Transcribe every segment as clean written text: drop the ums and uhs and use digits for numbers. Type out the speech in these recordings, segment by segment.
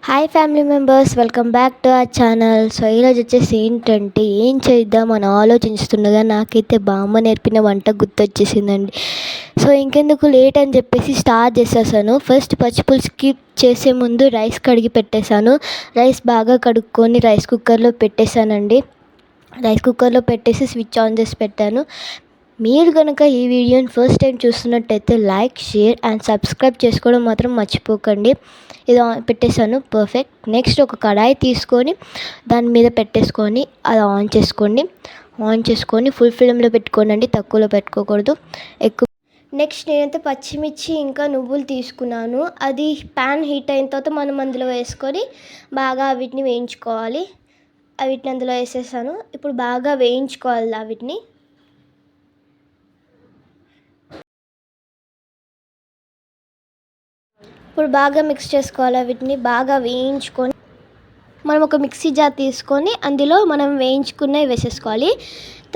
Hi family members, welcome back to our channel. So ఈరోజు వచ్చేసి ఏంటంటే ఏం చేద్దాం అని ఆలోచిస్తుండగా నాకైతే బామ్మ నేర్పిన వంట గుర్తొచ్చేసిందండి. సో ఇంకెందుకు లేట్ అని చెప్పేసి స్టార్ట్ చేసేసాను. ఫస్ట్ పచ్చిపులుసుకి చేసే ముందు రైస్ కడిగి పెట్టేశాను. రైస్ బాగా కడుక్కొని రైస్ కుక్కర్లో పెట్టేశానండి. రైస్ కుక్కర్లో పెట్టేసి స్విచ్ ఆన్ చేసి పెట్టాను. మీరు కనుక ఈ వీడియోని ఫస్ట్ టైం చూస్తున్నట్టయితే లైక్, షేర్ అండ్ సబ్స్క్రైబ్ చేసుకోవడం మాత్రం మర్చిపోకండి. ఇది పెట్టేశాను. పర్ఫెక్ట్. నెక్స్ట్ ఒక కడాయి తీసుకొని దాని మీద పెట్టేసుకొని అది ఆన్ చేసుకొని ఫుల్ ఫ్లేమ్లో పెట్టుకోనండి, తక్కువలో పెట్టుకోకూడదు ఎక్కువ. నెక్స్ట్ నేనైతే పచ్చిమిర్చి ఇంకా నువ్వులు తీసుకున్నాను. అది ప్యాన్ హీట్ అయిన తర్వాత మనం అందులో వేసుకొని బాగా వీటిని వేయించుకోవాలి. వీటిని అందులో వేసేసాను. ఇప్పుడు బాగా వేయించుకోవాలి వీటిని. ఇప్పుడు బాగా మిక్స్ చేసుకోవాలి. వీటిని బాగా వేయించుకొని మనం ఒక మిక్సీ జార్ తీసుకొని అందులో మనం వేయించుకున్నవి వేసేసుకోవాలి.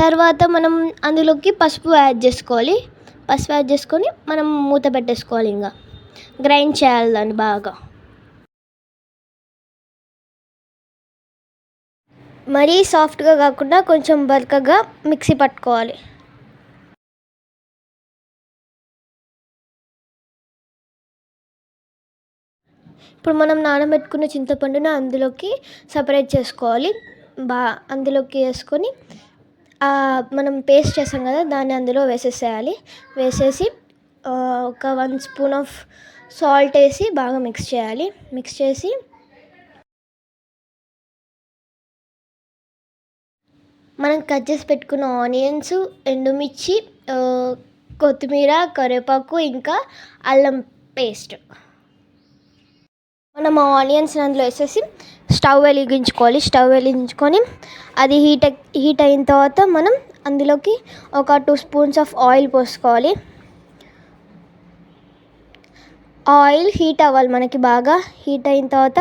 తర్వాత మనం అందులోకి పసుపు యాడ్ చేసుకొని మనం మూత పెట్టేసుకోవాలి. ఇంకా గ్రైండ్ చేయాలి దాన్ని బాగా. మరీ సాఫ్ట్గా కాకుండా కొంచెం బరకగా మిక్సీ పట్టుకోవాలి. ఇప్పుడు మనం నానబెట్టుకున్న చింతపండును అందులోకి సపరేట్ చేసుకోవాలి. అందులోకి వేసుకొని మనం పేస్ట్ చేసాం కదా, దాన్ని అందులో వేసేసేయాలి. వేసేసి ఒక 1 స్పూన్ ఆఫ్ సాల్ట్ వేసి బాగా మిక్స్ చేయాలి. మిక్స్ చేసి మనం కట్ చేసి పెట్టుకున్న ఆనియన్స్, ఎండుమిర్చి, కొత్తిమీర, కరివేపాకు ఇంకా అల్లం పేస్ట్ మనం ఆనియన్స్ అందులో వేసేసి స్టవ్ వెలిగించుకొని అది హీట్ అయిన తర్వాత మనం అందులోకి ఒక 2 స్పూన్స్ ఆఫ్ ఆయిల్ పోసుకోవాలి. ఆయిల్ హీట్ అవ్వాలి మనకి. బాగా హీట్ అయిన తర్వాత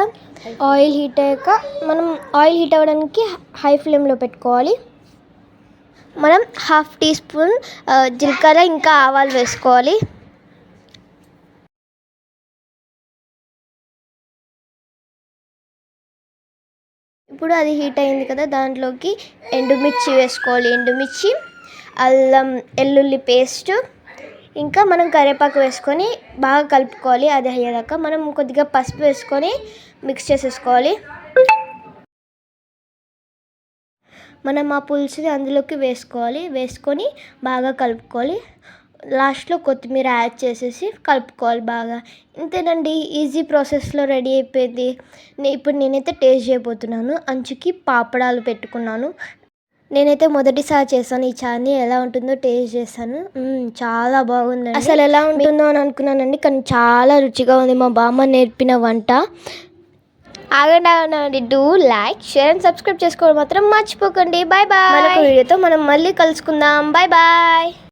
ఆయిల్ హీట్ అయ్యాక మనం ఆయిల్ హీట్ అవ్వడానికి హై ఫ్లేమ్లో పెట్టుకోవాలి. మనం 1/2 టీ స్పూన్ జీలకర్ర ఇంకా ఆవాలు వేసుకోవాలి. ఇప్పుడు అది హీట్ అయింది కదా, దాంట్లోకి ఎండుమిర్చి వేసుకోవాలి. ఎండుమిర్చి, అల్లం వెల్లుల్లి పేస్ట్ ఇంకా మనం కరివేపాకు వేసుకొని బాగా కలుపుకోవాలి. అది అయ్యేదాకా మనం కొద్దిగా పసుపు వేసుకొని మిక్స్ చేసేసుకోవాలి. మనం ఆ పులుసుని అందులోకి వేసుకొని బాగా కలుపుకోవాలి. లాస్ట్లో కొత్తిమీర యాడ్ చేసేసి కలుపుకోవాలి బాగా. ఇంతేనండి, ఈజీ ప్రాసెస్లో రెడీ అయిపోయింది. ఇప్పుడు నేనైతే టేస్ట్ చేయబోతున్నాను. అంచుకి పాపడాలు పెట్టుకున్నాను. నేనైతే మొదటిసారి చేశాను ఈ చాట్ని. ఎలా ఉంటుందో టేస్ట్ చేశాను. చాలా బాగుంది. అసలు ఎలా ఉంటుందో అని అనుకున్నానండి, కానీ చాలా రుచిగా ఉంది. మా బామ్మ నేర్పిన వంట. ఆగండి, do like, share and subscribe చేసుకోవడం మాత్రం మర్చిపోకండి. Bye bye. మరొక వీడియోతో మనం మళ్ళీ కలుసుకుందాం. Bye bye.